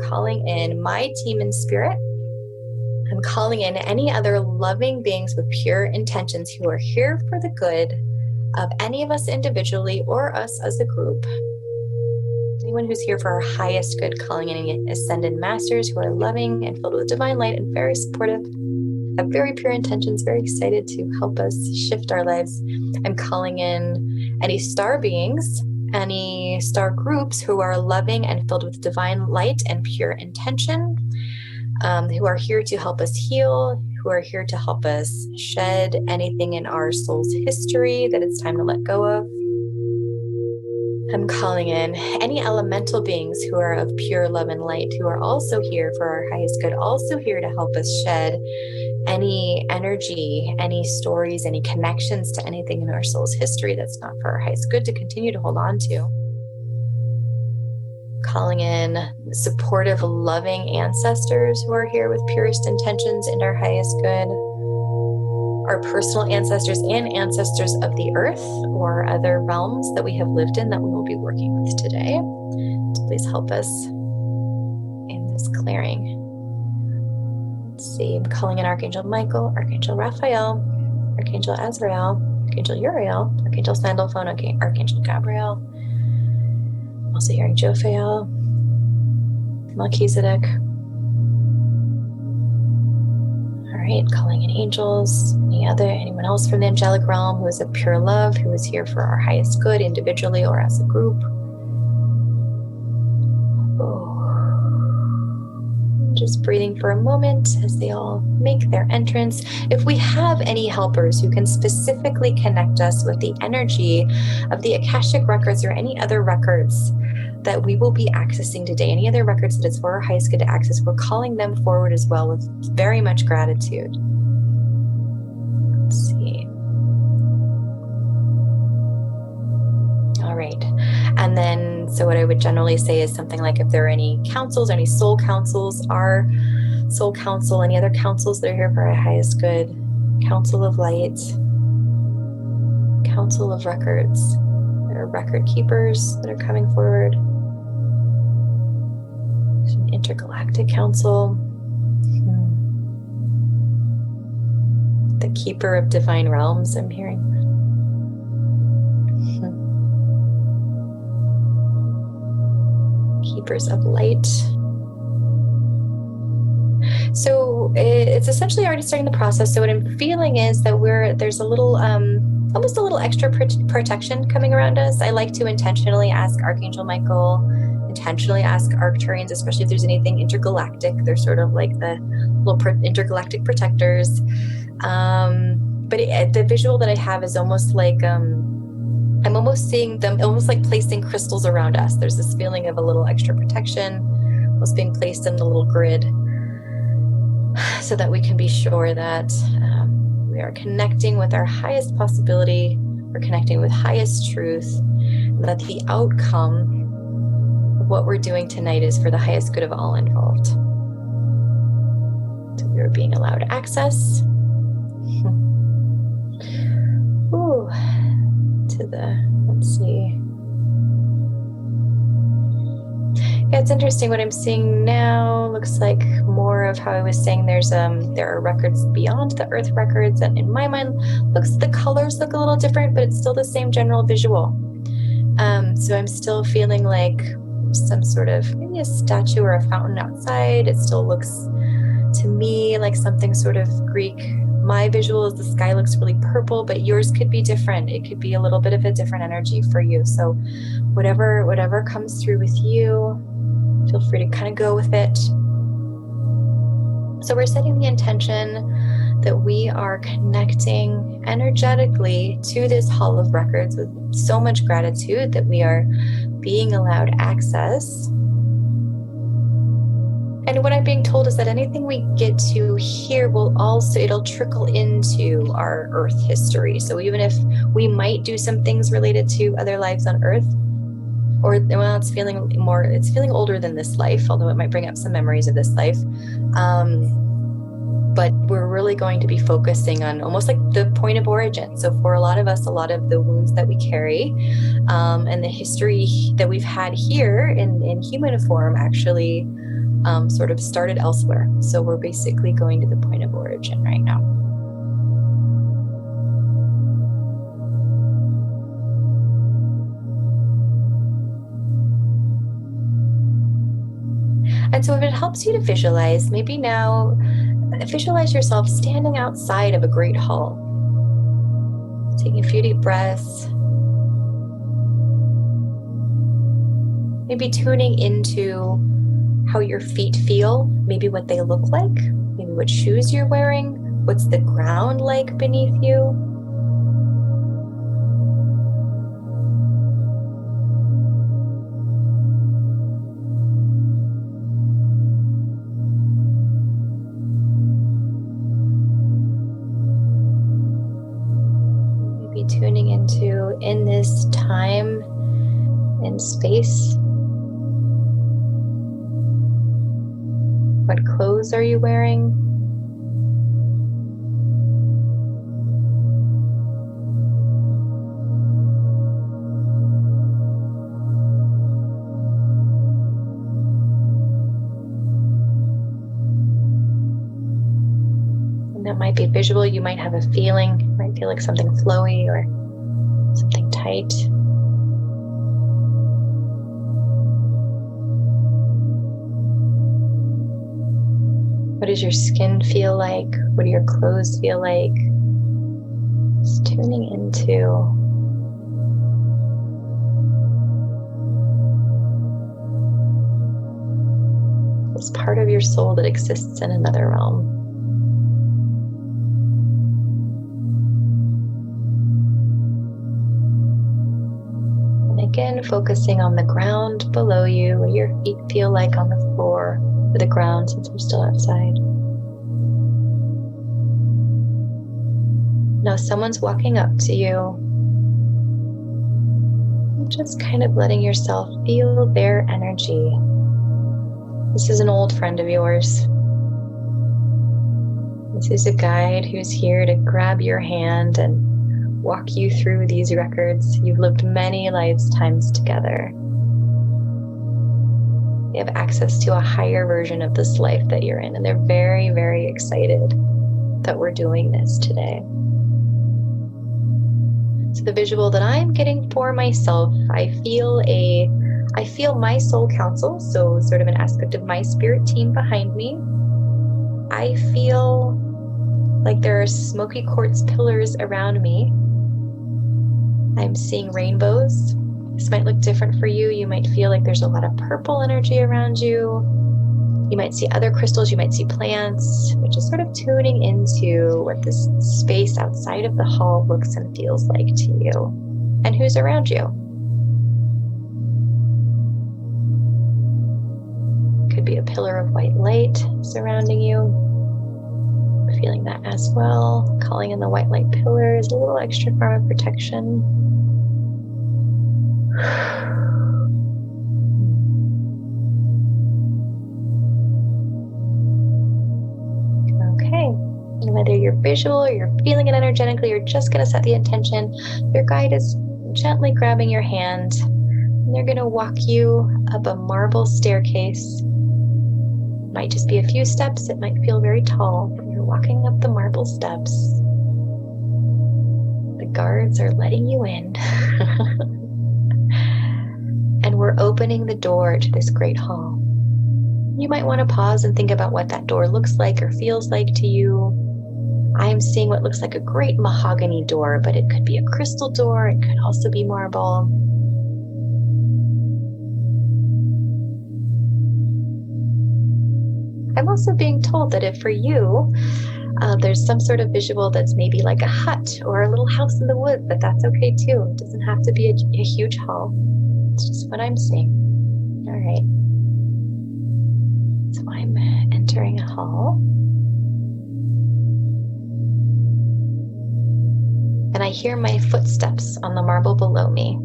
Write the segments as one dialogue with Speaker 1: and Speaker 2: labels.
Speaker 1: calling in my team in spirit. I'm calling in any other loving beings with pure intentions who are here for the good of any of us individually or us as a group. Anyone who's here for our highest good, calling in any ascended masters who are loving and filled with divine light and very supportive, have very pure intentions, very excited to help us shift our lives. I'm calling in any star beings, any star groups who are loving and filled with divine light and pure intention, who are here to help us heal, who are here to help us shed anything in our soul's history that it's time to let go of. I'm calling in any elemental beings who are of pure love and light, who are also here for our highest good, also here to help us shed any energy, any stories, any connections to anything in our soul's history that's not for our highest good to continue to hold on to. Calling in supportive, loving ancestors who are here with purest intentions and our highest good. Our personal ancestors and ancestors of the earth or other realms that we have lived in that we will be working with today. So please help us in this clearing. Let's see, I'm calling in Archangel Michael, Archangel Raphael, Archangel Azrael, Archangel Uriel, Archangel Sandalphon, Archangel Gabriel. I'm also hearing Jophiel, Melchizedek. All right, calling in angels, anyone else from the angelic realm who is of pure love, who is here for our highest good individually or as a group. Just breathing for a moment as they all make their entrance. If we have any helpers who can specifically connect us with the energy of the Akashic Records or any other records that we will be accessing today, any other records that it's for our highest good to access, we're calling them forward as well with very much gratitude. Let's see. All right. And then, so what I would generally say is something like if there are any councils, any soul councils, our soul council, any other councils that are here for our highest good, council of light, council of records, there are record keepers that are coming forward. There's an intergalactic council, the keeper of divine realms, I'm hearing. Keepers of light. So it's essentially already starting the process. So what I'm feeling is that there's a little, almost a little extra protection coming around us. I like to intentionally ask Archangel Michael, intentionally ask Arcturians, especially if there's anything intergalactic. They're sort of like the little intergalactic protectors. But the visual that I have is almost like, I'm almost seeing them, almost like placing crystals around us. There's this feeling of a little extra protection, almost being placed in the little grid, so that we can be sure that we are connecting with our highest possibility, we're connecting with highest truth, and that the outcome of what we're doing tonight is for the highest good of all involved. So we are being allowed access. Ooh. To let's see. Yeah, it's interesting. What I'm seeing now looks like more of how I was saying. There are records beyond the earth records, and in my mind, the colors look a little different, but it's still the same general visual. So I'm still feeling like some sort of maybe a statue or a fountain outside. It still looks to me like something sort of Greek. My visual is the sky looks really purple, but yours could be different. It could be a little bit of a different energy for you. So whatever comes through with you, feel free to kind of go with it. So we're setting the intention that we are connecting energetically to this hall of records with so much gratitude that we are being allowed access. And what I'm being told is that anything we get to here it'll trickle into our Earth history. So even if we might do some things related to other lives on Earth, it's feeling older than this life, although it might bring up some memories of this life. But we're really going to be focusing on almost like the point of origin. So for a lot of us, a lot of the wounds that we carry and the history that we've had here in human form actually sort of started elsewhere. So we're basically going to the point of origin right now. And so if it helps you to visualize, maybe now visualize yourself standing outside of a great hall. Taking a few deep breaths. Maybe tuning into how your feet feel, maybe what they look like, maybe what shoes you're wearing, what's the ground like beneath you. Maybe tuning into, in this time and space, what clothes are you wearing? And that might be visual. You might have a feeling. You might feel like something flowy or something tight. What does your skin feel like? What do your clothes feel like? Just tuning into this part of your soul that exists in another realm. And again, focusing on the ground below you, what your feet feel like on the floor, or the ground since we're still outside. Now someone's walking up to you. Just kind of letting yourself feel their energy. This is an old friend of yours. This is a guide who's here to grab your hand and walk you through these records. You've lived many lifetimes together. They have access to a higher version of this life that you're in, and they're very, very excited that we're doing this today. So the visual that I'm getting for myself, I feel my soul council, so sort of an aspect of my spirit team behind me. I feel like there are smoky quartz pillars around me. I'm seeing rainbows. This might look different for you. You might feel like there's a lot of purple energy around you. You might see other crystals, you might see plants, which is sort of tuning into what this space outside of the hall looks and feels like to you and who's around you. Could be a pillar of white light surrounding you. I'm feeling that as well. Calling in the white light pillar is a little extra form of protection. Okay, whether you're visual or you're feeling it energetically, you're just going to set the intention. Your guide is gently grabbing your hand, and they're going to walk you up a marble staircase. It might just be a few steps, it might feel very tall, but you're walking up the marble steps. The guards are letting you in. And we're opening the door to this great hall. You might want to pause and think about what that door looks like or feels like to you. I'm seeing what looks like a great mahogany door, but it could be a crystal door. It could also be marble. I'm also being told that if for you, there's some sort of visual that's maybe like a hut or a little house in the woods, that's okay too. It doesn't have to be a huge hall. It's just what I'm seeing. All right. So I'm entering a hall. And I hear my footsteps on the marble below me.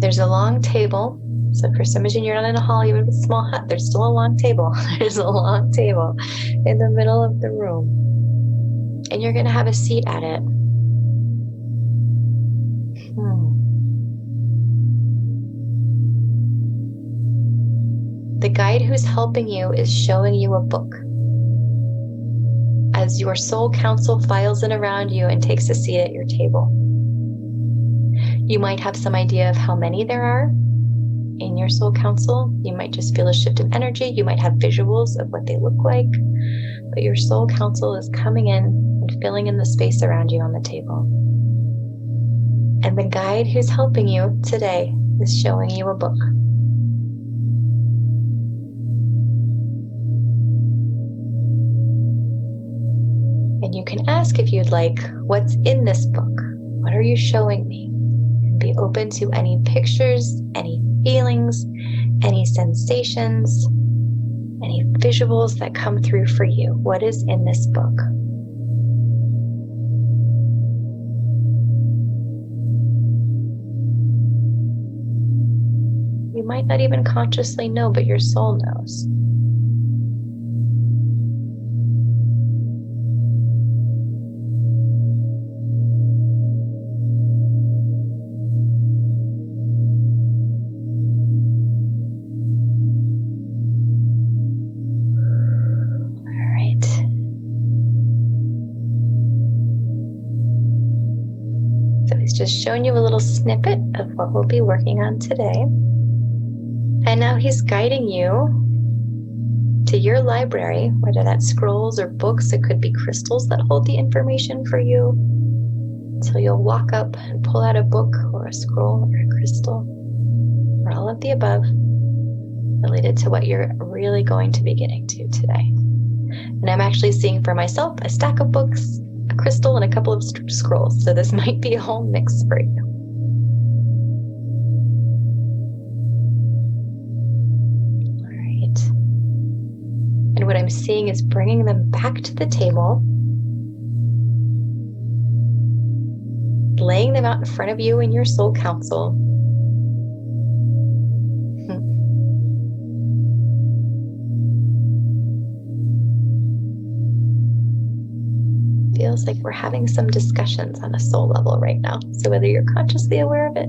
Speaker 1: There's a long table. So for some reason you're not in a hall, you have a small hut. There's still a long table. There's a long table in the middle of the room. And you're going to have a seat at it. The guide who's helping you is showing you a book. As your soul council files in around you and takes a seat at your table. You might have some idea of how many there are in your soul council. You might just feel a shift in energy. You might have visuals of what they look like. But your soul council is coming in and filling in the space around you on the table. And the guide who's helping you today is showing you a book. And you can ask if you'd like, what's in this book? What are you showing me? And be open to any pictures, any feelings, any sensations, any visuals that come through for you. What is in this book? You might not even consciously know, but your soul knows. Just showing you a little snippet of what we'll be working on today. And now he's guiding you to your library, whether that's scrolls or books. It could be crystals that hold the information for you. So you'll walk up and pull out a book or a scroll or a crystal or all of the above related to what you're really going to be getting to today. And I'm actually seeing for myself a stack of books, a crystal, and a couple of scrolls. So this might be a whole mix for you. All right. And what I'm seeing is bringing them back to the table, laying them out in front of you in your soul council. Feels like we're having some discussions on a soul level right now. So whether you're consciously aware of it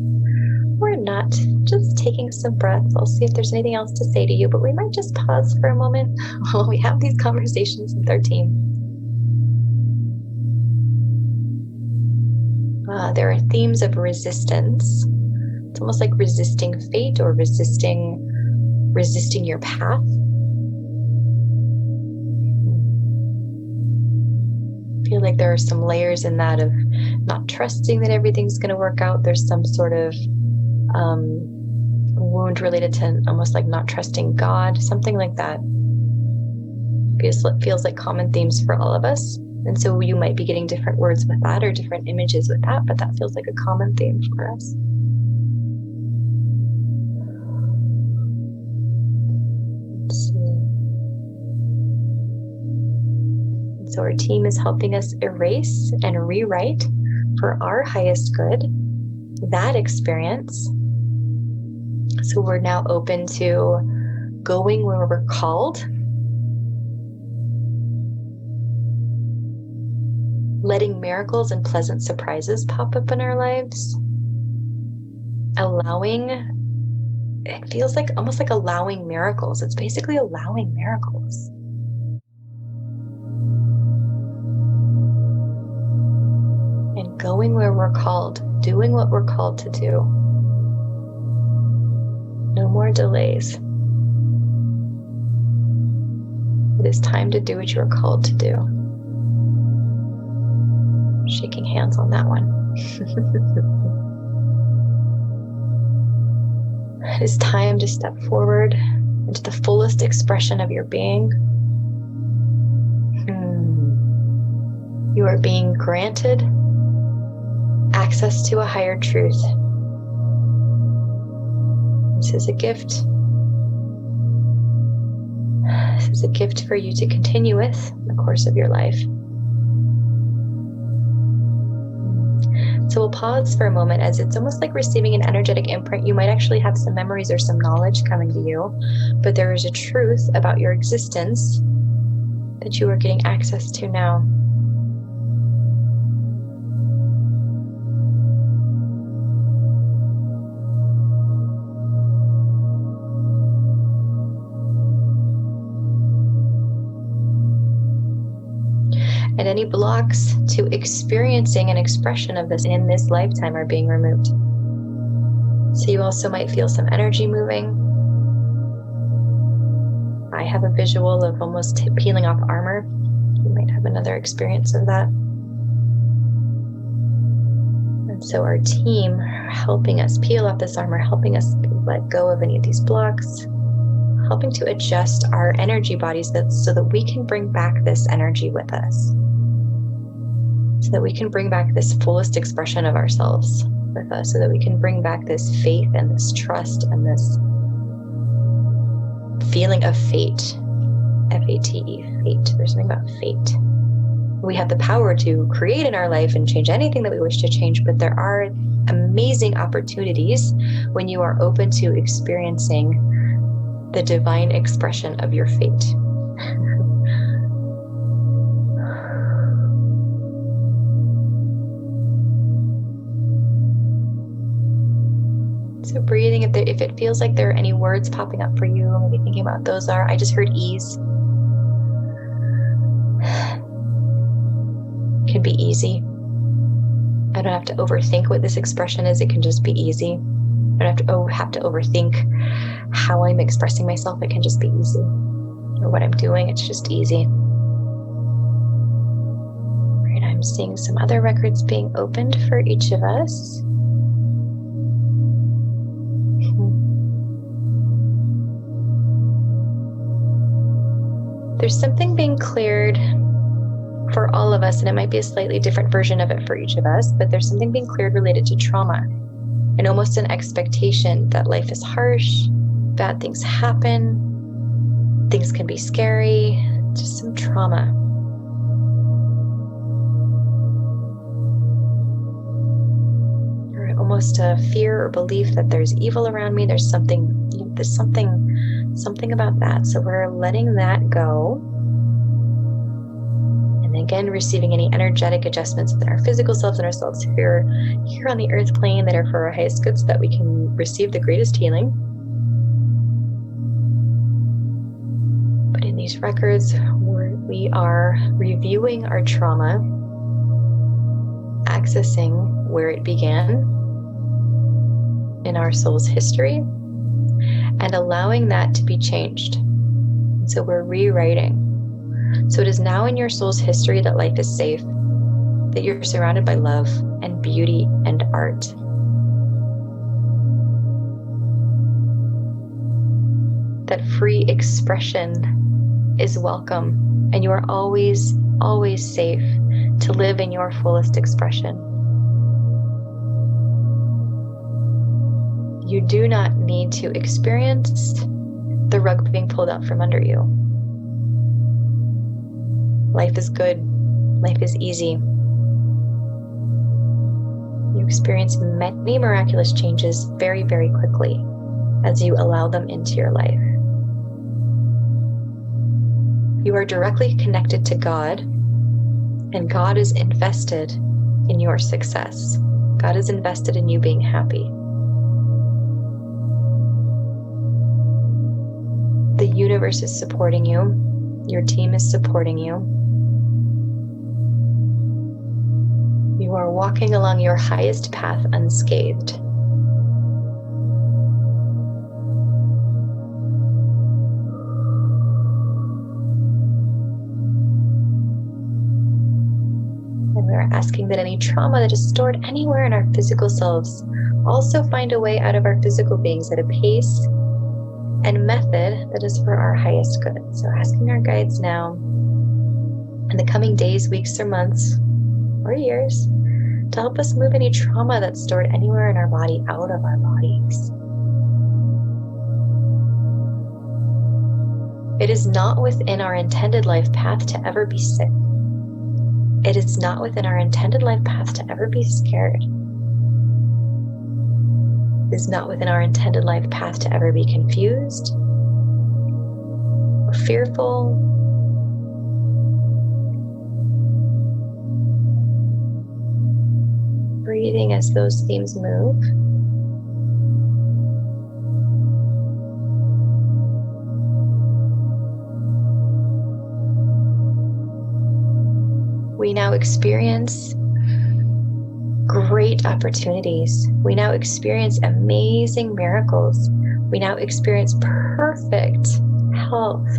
Speaker 1: or not, just taking some breaths. I'll see if there's anything else to say to you, but we might just pause for a moment while we have these conversations with our team. There are themes of resistance. It's almost like resisting fate or resisting your path. I feel like there are some layers in that of not trusting that everything's going to work out. There's some sort of wound related to almost like not trusting God, something like that. Feels like common themes for all of us. And so you might be getting different words with that or different images with that, but that feels like a common theme for us. Let's see. So our team is helping us erase and rewrite for our highest good that experience. So we're now open to going where we're called, letting miracles and pleasant surprises pop up in our lives, it feels like almost like allowing miracles. It's basically allowing miracles. And going where we're called, doing what we're called to do. No more delays. It is time to do what you are called to do. Shaking hands on that one. It is time to step forward into the fullest expression of your being. You are being granted access to a higher truth. This is a gift. This is a gift for you to continue with in the course of your life. So we'll pause for a moment as it's almost like receiving an energetic imprint. You might actually have some memories or some knowledge coming to you, but there is a truth about your existence that you are getting access to now. any blocks to experiencing an expression of this in this lifetime are being removed. So you also might feel some energy moving. I have a visual of almost peeling off armor. You might have another experience of that. And so our team helping us peel off this armor, helping us let go of any of these blocks, helping to adjust our energy bodies so that we can bring back this energy with us. So that we can bring back this fullest expression of ourselves with us, so that we can bring back this faith and this trust and this feeling of fate. F-A-T-E, fate. There's something about fate. We have the power to create in our life and change anything that we wish to change, but there are amazing opportunities when you are open to experiencing the divine expression of your fate. So breathing, if it feels like there are any words popping up for you, maybe thinking about what those are. I just heard ease. It can be easy. I don't have to overthink what this expression is. It can just be easy. I don't have to overthink how I'm expressing myself. It can just be easy. Or what I'm doing, it's just easy. Right, I'm seeing some other records being opened for each of us. There's something being cleared for all of us, and it might be a slightly different version of it for each of us, but there's something being cleared related to trauma and almost an expectation that life is harsh, bad things happen, things can be scary, just some trauma. Or almost a fear or belief that there's evil around me, there's something about that. So we're letting that go. And again, receiving any energetic adjustments within our physical selves and ourselves here on the earth plane that are for our highest good, so that we can receive the greatest healing. But in these records, we are reviewing our trauma, accessing where it began in our soul's history, and allowing that to be changed. So we're rewriting. So it is now in your soul's history that life is safe, that you're surrounded by love and beauty and art. That free expression is welcome, and you are always, always safe to live in your fullest expression. You do not need to experience the rug being pulled out from under you. Life is good. Life is easy. You experience many miraculous changes very, very quickly as you allow them into your life. You are directly connected to God, and God is invested in your success. God is invested in you being happy. The universe is supporting you. Your team is supporting you. You are walking along your highest path unscathed. And we're asking that any trauma that is stored anywhere in our physical selves also find a way out of our physical beings at a pace and method that is for our highest good. So asking our guides now, in the coming days, weeks, or months, or years, to help us move any trauma that's stored anywhere in our body out of our bodies. It is not within our intended life path to ever be sick. It is not within our intended life path to ever be scared. It is not within our intended life path to ever be confused or fearful. Breathing as those themes move. We now experience great opportunities. We now experience amazing miracles. We now experience perfect health.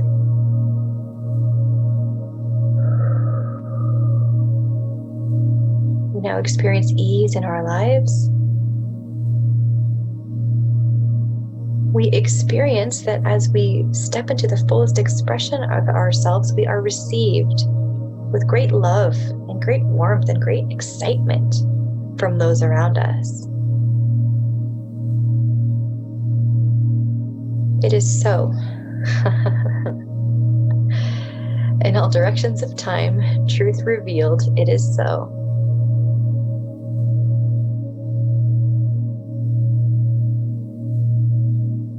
Speaker 1: We now experience ease in our lives. We experience that as we step into the fullest expression of ourselves, we are received with great love and great warmth and great excitement from those around us. It is so. In all directions of time, truth revealed, it is so.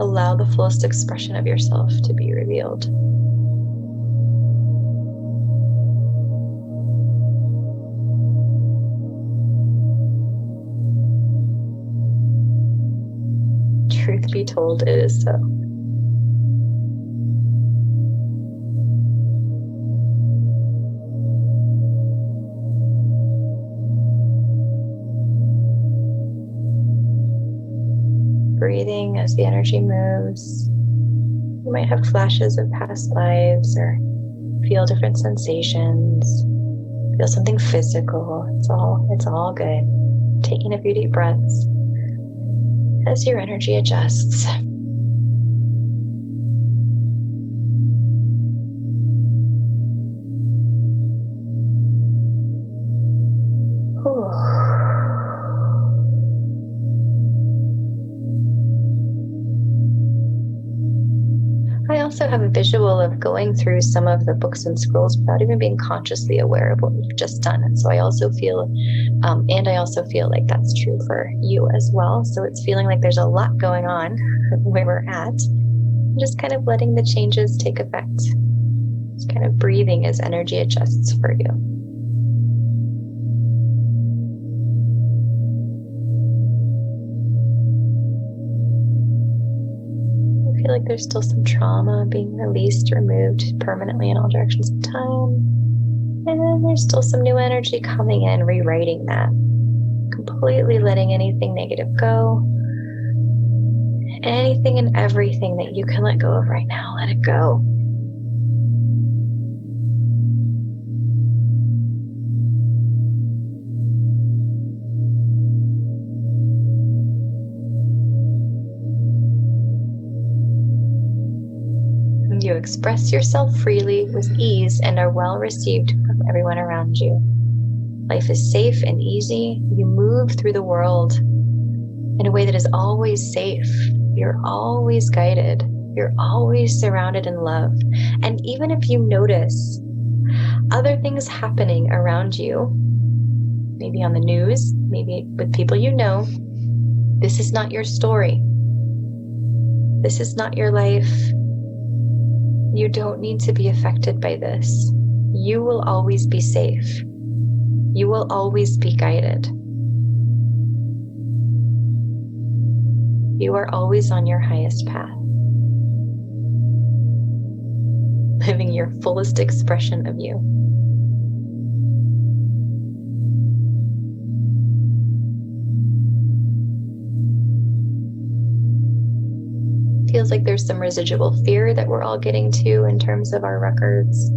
Speaker 1: Allow the fullest expression of yourself to be revealed. Truth be told, it is so. Breathing as the energy moves. You might have flashes of past lives or feel different sensations. Feel something physical. It's all good. Taking a few deep breaths as your energy adjusts. I also have a visual of going through some of the books and scrolls without even being consciously aware of what we've just done. And so I also feel like that's true for you as well. So it's feeling like there's a lot going on where we're at. Just kind of letting the changes take effect. Just kind of breathing as energy adjusts for you. I feel like there's still some trauma being released, removed permanently in all directions of time. And then there's still some new energy coming in, rewriting that. Completely letting anything negative go. Anything and everything that you can let go of right now, let it go. You express yourself freely with ease and are well received from everyone around you. Life is safe and easy. You move through the world in a way that is always safe. You're always guided. You're always surrounded in love. And even if you notice other things happening around you, maybe on the news, maybe with people you know, this is not your story. This is not your life. You don't need to be affected by this. You will always be safe. You will always be guided. You are always on your highest path, living your fullest expression of you. Feels like there's some residual fear that we're all getting to in terms of our records.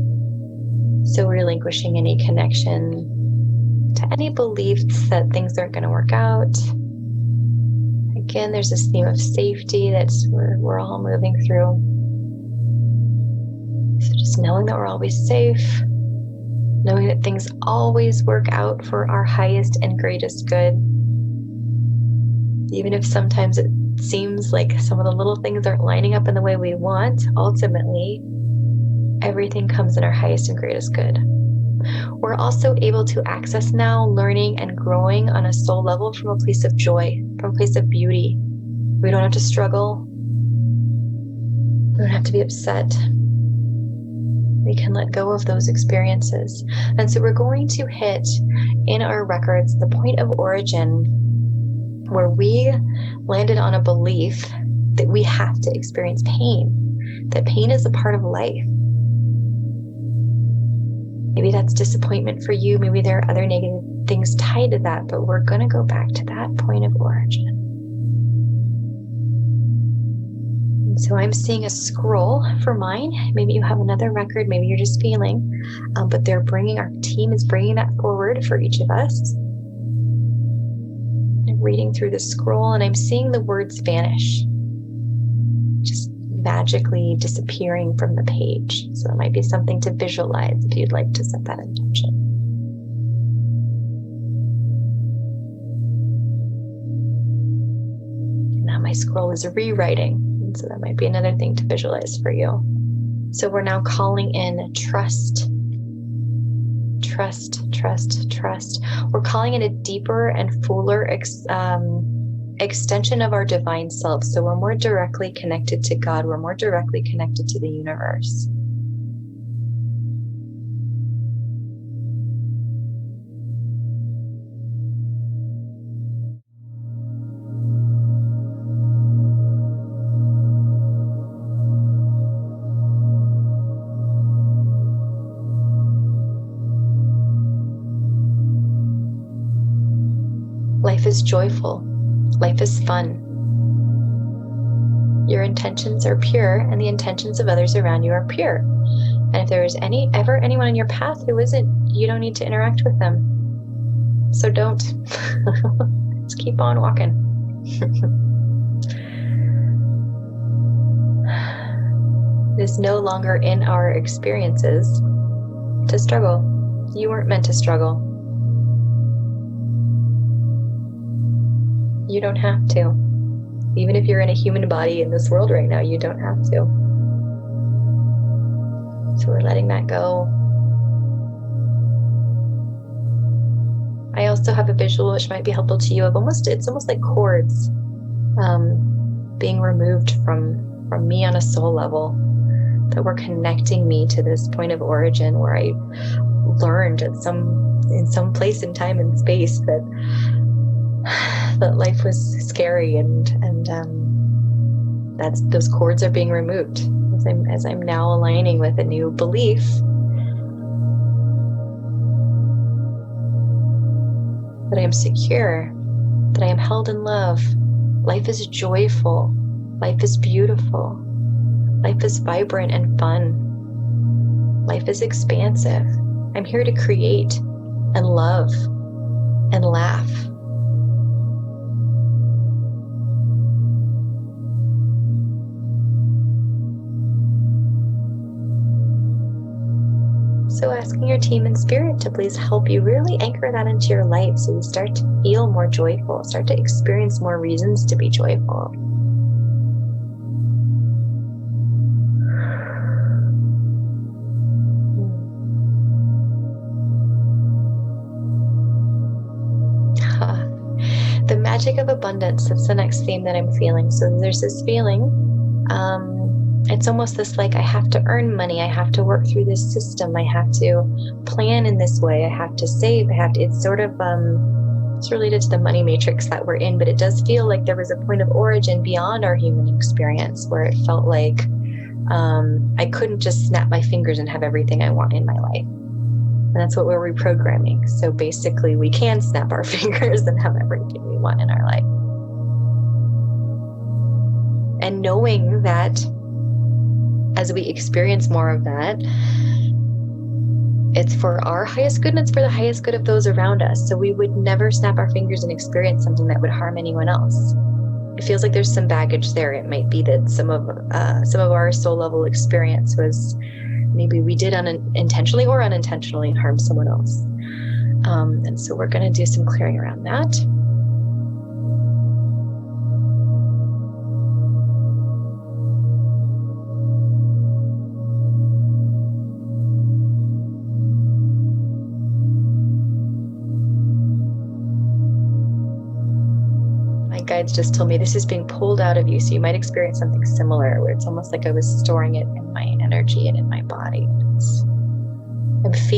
Speaker 1: So relinquishing any connection to any beliefs that things aren't going to work out. Again, there's this theme of safety that's we're all moving through. So just knowing that we're always safe, knowing that things always work out for our highest and greatest good. Even if sometimes it seems like some of the little things aren't lining up in the way we want, ultimately, everything comes in our highest and greatest good. We're also able to access now learning and growing on a soul level from a place of joy, from a place of beauty. We don't have to struggle. We don't have to be upset. We can let go of those experiences. And so we're going to hit in our records the point of origin where we landed on a belief that we have to experience pain, that pain is a part of life. Maybe that's disappointment for you. Maybe there are other negative things tied to that, but we're going to go back to that point of origin. And so I'm seeing a scroll for mine. Maybe you have another record. Maybe you're just feeling, but our team is bringing that forward for each of us. I'm reading through the scroll and I'm seeing the words vanish, just magically disappearing from the page. So it might be something to visualize if you'd like to set that intention. Now my scroll is rewriting, and so that might be another thing to visualize for you. So we're now calling in trust. Trust, trust, trust. We're calling in a deeper and fuller extension of our divine self. So we're more directly connected to God. We're more directly connected to the universe. Life is joyful. Life is fun. Your intentions are pure, and the intentions of others around you are pure. And if there is ever anyone in your path who isn't, you don't need to interact with them. So don't. Just keep on walking. It is no longer in our experiences to struggle. You weren't meant to struggle. You don't have to. Even if you're in a human body in this world right now, you don't have to. So we're letting that go. I also have a visual which might be helpful to you of it's almost like cords being removed from me on a soul level, that were connecting me to this point of origin where I learned in some place in time and space that life was scary, and those cords are being removed as I'm now aligning with a new belief that I am secure, that I am held in love. Life is joyful. Life is beautiful. Life is vibrant and fun. Life is expansive. I'm here to create and love and laugh. So asking your team and spirit to please help you really anchor that into your life so you start to feel more joyful, start to experience more reasons to be joyful. The magic of abundance, that's the next theme that I'm feeling. So there's this feeling, it's almost this like I have to earn money, I have to work through this system, I have to plan in this way, I have to save, it's sort of, it's related to the money matrix that we're in, but it does feel like there was a point of origin beyond our human experience where it felt like I couldn't just snap my fingers and have everything I want in my life. And that's what we're reprogramming. So basically we can snap our fingers and have everything we want in our life. And knowing that as we experience more of that, it's for our highest good and it's for the highest good of those around us. So we would never snap our fingers and experience something that would harm anyone else. It feels like there's some baggage there. It might be that some of our soul level experience was maybe we did intentionally or unintentionally harm someone else. And so we're going to do some clearing around that. Guides just told me this is being pulled out of you, so you might experience something similar where it's almost like I was storing it in my energy and in my body.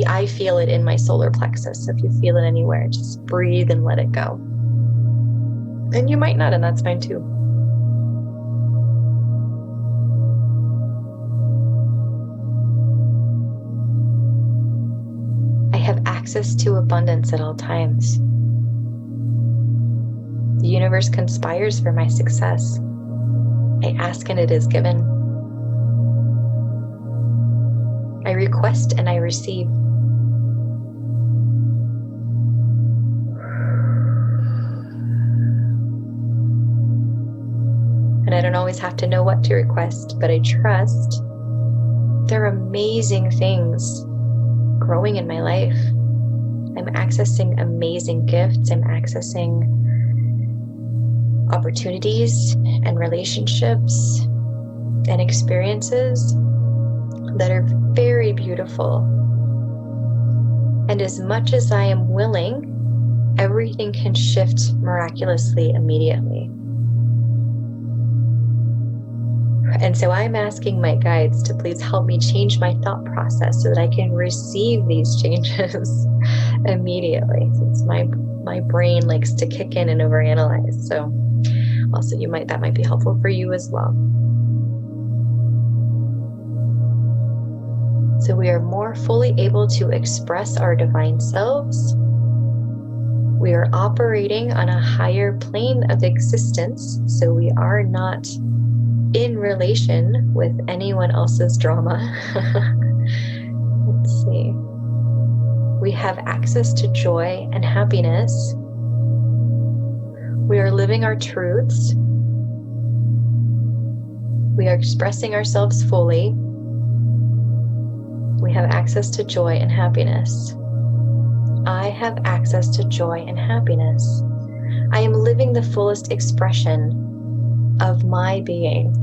Speaker 1: I feel it in my solar plexus. So if you feel it anywhere, just breathe and let it go. And you might not, and that's fine too. access to abundance at all times. The universe conspires for my success. I ask and it is given. I request and I receive. And I don't always have to know what to request, but I trust there are amazing things growing in my life. I'm accessing amazing gifts. I'm accessing opportunities and relationships and experiences that are very beautiful. And as much as I am willing, everything can shift miraculously immediately. And so I'm asking my guides to please help me change my thought process so that I can receive these changes immediately. Since my brain likes to kick in and overanalyze. So also that might be helpful for you as well. So we are more fully able to express our divine selves. We are operating on a higher plane of existence, so we are not in relation with anyone else's drama. Let's see. We have access to joy and happiness. We are living our truths. We are expressing ourselves fully. We have access to joy and happiness. I have access to joy and happiness. I am living the fullest expression of my being.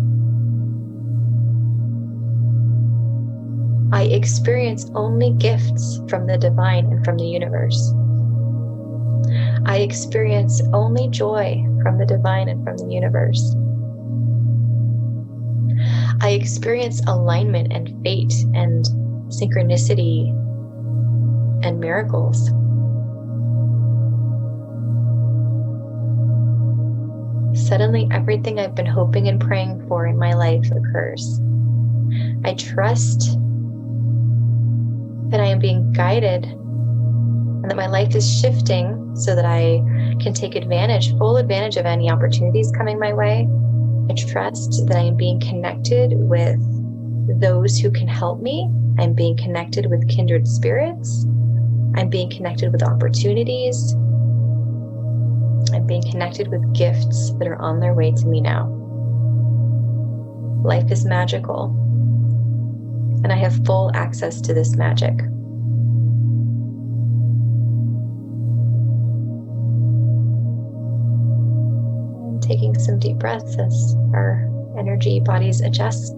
Speaker 1: I experience only gifts from the divine and from the universe. I experience only joy from the divine and from the universe. I experience alignment and fate and synchronicity and miracles. Suddenly, everything I've been hoping and praying for in my life occurs. I trust that I am being guided and that my life is shifting so that I can take full advantage of any opportunities coming my way. I trust that I am being connected with those who can help me. I'm being connected with kindred spirits. I'm being connected with opportunities. I'm being connected with gifts that are on their way to me now. Life is magical, and I have full access to this magic. And taking some deep breaths as our energy bodies adjust.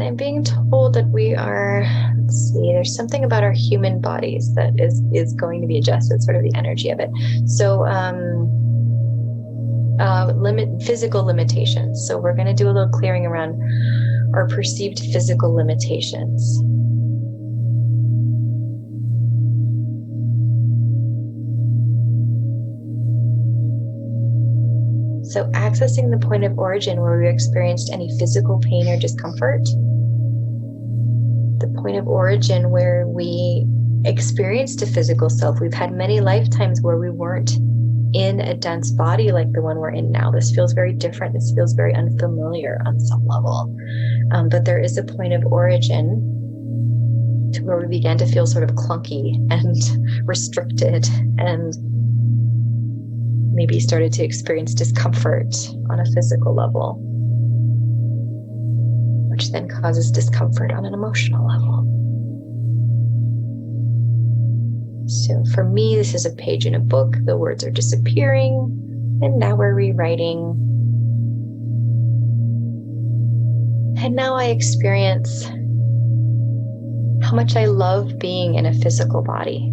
Speaker 1: I'm being told that we are, there's something about our human bodies that is going to be adjusted, sort of the energy of it. So physical limitations. So we're going to do a little clearing around our perceived physical limitations. So accessing the point of origin where we experienced any physical pain or discomfort. The point of origin where we experienced a physical self. We've had many lifetimes where we weren't in a dense body like the one we're in now. This feels very different. This feels very unfamiliar on some level. But there is a point of origin to where we began to feel sort of clunky and restricted and maybe started to experience discomfort on a physical level, which then causes discomfort on an emotional level. So for me, this is a page in a book. The words are disappearing, and now we're rewriting. And now I experience how much I love being in a physical body.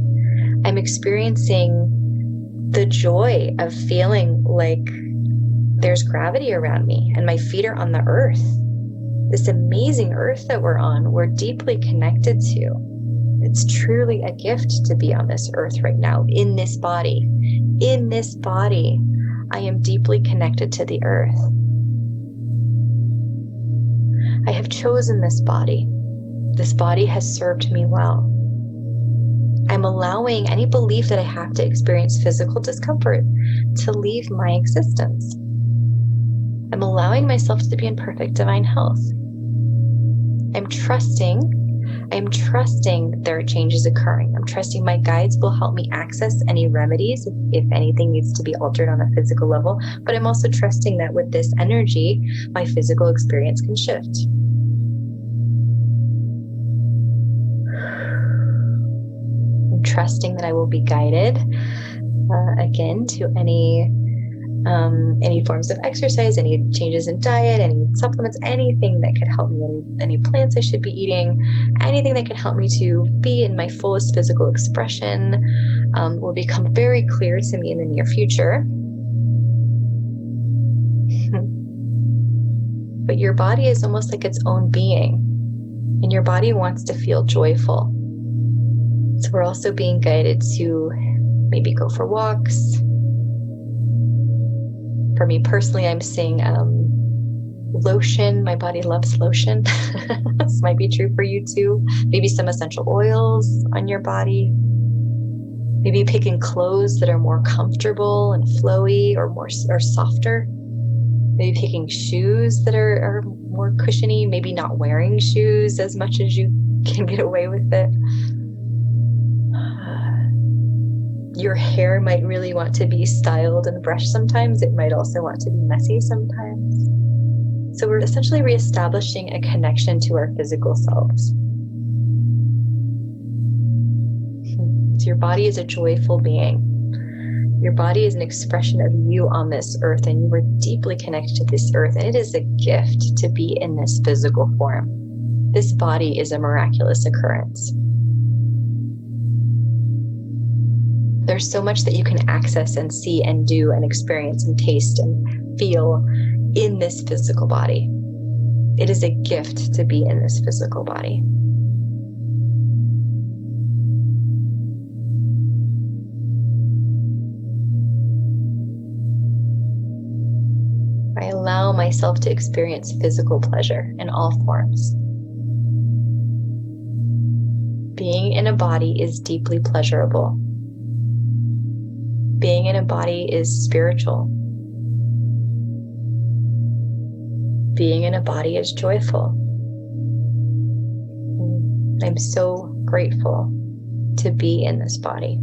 Speaker 1: I'm experiencing the joy of feeling like there's gravity around me and my feet are on the earth. This amazing earth that we're on, we're deeply connected to. It's truly a gift to be on this earth right now, in this body. In this body, I am deeply connected to the earth. I have chosen this body. This body has served me well. I'm allowing any belief that I have to experience physical discomfort to leave my existence. I'm allowing myself to be in perfect divine health. I'm trusting that there are changes occurring. I'm trusting my guides will help me access any remedies if anything needs to be altered on a physical level. But I'm also trusting that with this energy, my physical experience can shift. I'm trusting that I will be guided again to any forms of exercise, any changes in diet, any supplements, anything that could help me, any plants I should be eating, anything that can help me to be in my fullest physical expression will become very clear to me in the near future. But your body is almost like its own being, and your body wants to feel joyful. So we're also being guided to maybe go for walks. For me personally, I'm seeing lotion. My body loves lotion. This might be true for you too. Maybe some essential oils on your body. Maybe picking clothes that are more comfortable and flowy or softer. Maybe picking shoes that are more cushiony. Maybe not wearing shoes as much as you can get away with it. Your hair might really want to be styled and brushed sometimes. It might also want to be messy sometimes. So we're essentially reestablishing a connection to our physical selves. So your body is a joyful being. Your body is an expression of you on this earth, and you are deeply connected to this earth. And it is a gift to be in this physical form. This body is a miraculous occurrence. There's so much that you can access and see and do and experience and taste and feel in this physical body. It is a gift to be in this physical body. I allow myself to experience physical pleasure in all forms. Being in a body is deeply pleasurable. Being in a body is spiritual. Being in a body is joyful. I'm so grateful to be in this body.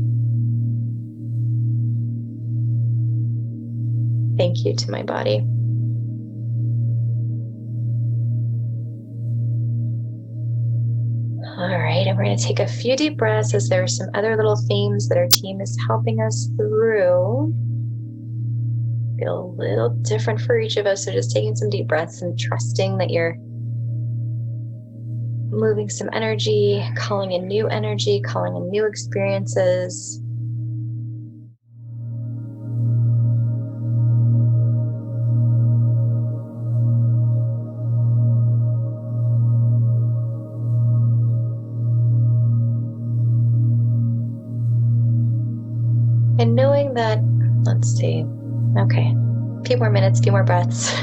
Speaker 1: Thank you to my body. All right, and we're going to take a few deep breaths as there are some other little themes that our team is helping us through. Feel a little different for each of us, so just taking some deep breaths and trusting that you're moving some energy, calling in new energy, calling in new experiences. And knowing that, let's see, okay, a few more minutes, a few more breaths.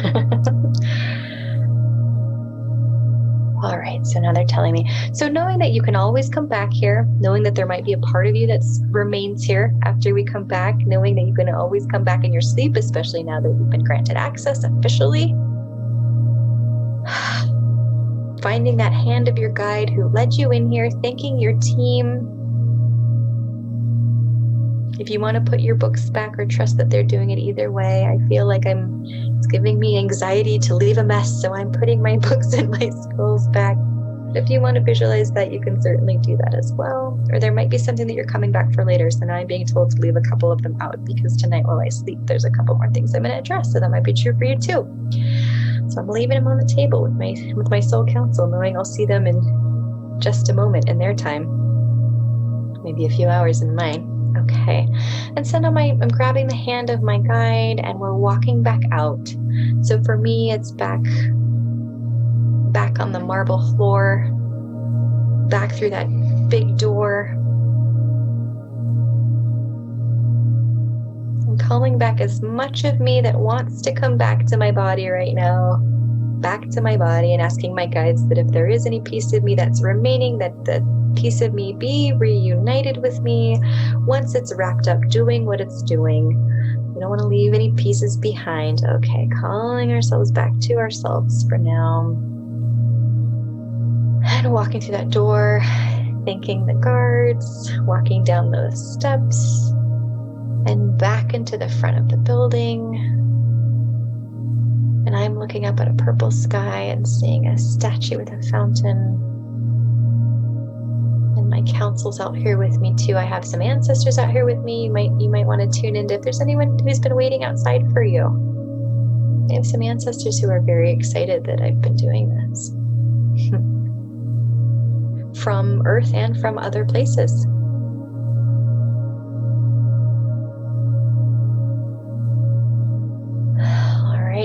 Speaker 1: All right, so now they're telling me. So knowing that you can always come back here, knowing that there might be a part of you that remains here after we come back, knowing that you can always come back in your sleep, especially now that you've been granted access officially. Finding that hand of your guide who led you in here, thanking your team. If you want to put your books back or trust that they're doing it either way, I feel like it's giving me anxiety to leave a mess, so I'm putting my books and my scrolls back. If you want to visualize that, you can certainly do that as well. Or there might be something that you're coming back for later, so now I'm being told to leave a couple of them out because tonight while I sleep, there's a couple more things I'm going to address, so that might be true for you too. So I'm leaving them on the table with my soul council, knowing I'll see them in just a moment in their time, maybe a few hours in mine. Okay, and so now I'm grabbing the hand of my guide and we're walking back out. So for me, it's back on the marble floor, back through that big door. I'm calling back as much of me that wants to come back to my body right now, back to my body, and asking my guides that if there is any piece of me that's remaining, that the piece of me be reunited with me once it's wrapped up doing what it's doing. We don't want to leave any pieces behind. Okay, calling ourselves back to ourselves for now. And walking through that door, thanking the guards, walking down those steps, and back into the front of the building. And I'm looking up at a purple sky and seeing a statue with a fountain. And my council's out here with me too. I have some ancestors out here with me. You might want to tune in if there's anyone who's been waiting outside for you. I have some ancestors who are very excited that I've been doing this. From Earth and from other places.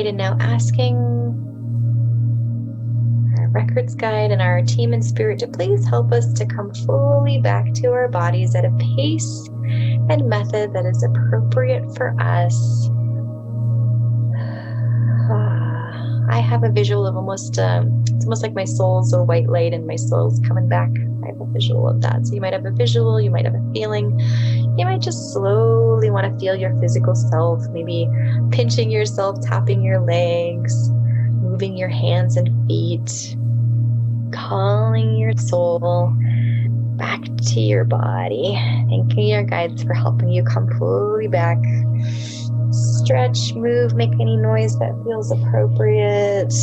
Speaker 1: And now asking our records guide and our team in spirit to please help us to come fully back to our bodies at a pace and method that is appropriate for us. I have a visual of it's almost like my soul's a white light and my soul's coming back. I have a visual of that. So you might have a visual, you might have a feeling. You might just slowly want to feel your physical self, maybe pinching yourself, tapping your legs, moving your hands and feet, calling your soul back to your body, thanking your guides for helping you come fully back. Stretch, move, make any noise that feels appropriate.